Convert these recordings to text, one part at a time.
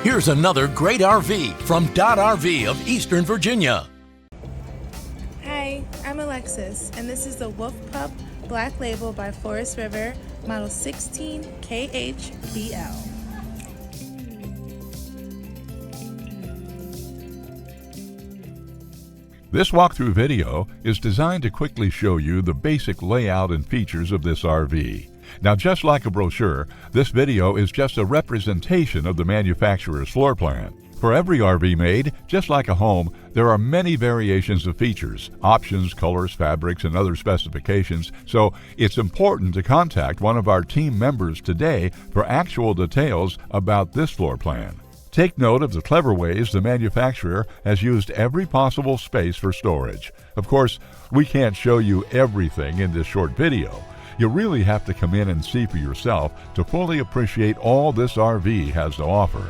Here's another great RV from Dodd RV of Eastern Virginia. Hi, I'm Alexis, and this is the Wolf Pup Black Label by Forest River, model 16KHBL. This walkthrough video is designed to quickly show you the basic layout and features of this RV. Now, just like a brochure, this video is just a representation of the manufacturer's floor plan. For every RV made, just like a home, there are many variations of features, options, colors, fabrics, and other specifications, so it's important to contact one of our team members today for actual details about this floor plan. Take note of the clever ways the manufacturer has used every possible space for storage. Of course, we can't show you everything in this short video. You really have to come in and see for yourself to fully appreciate all this RV has to offer.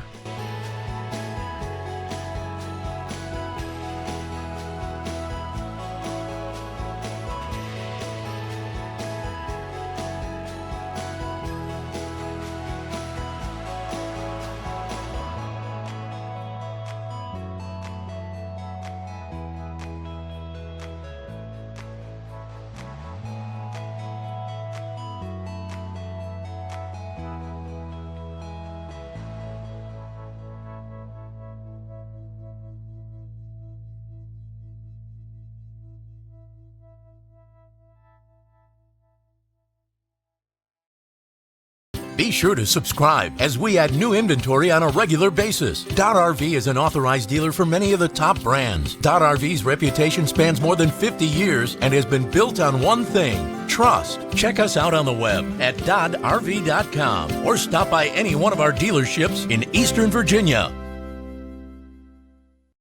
Be sure to subscribe as we add new inventory on a regular basis. Dodd RV is an authorized dealer for many of the top brands. Dodd RV's reputation spans more than 50 years and has been built on one thing: trust. Check us out on the web at doddrv.com or stop by any one of our dealerships in Eastern Virginia.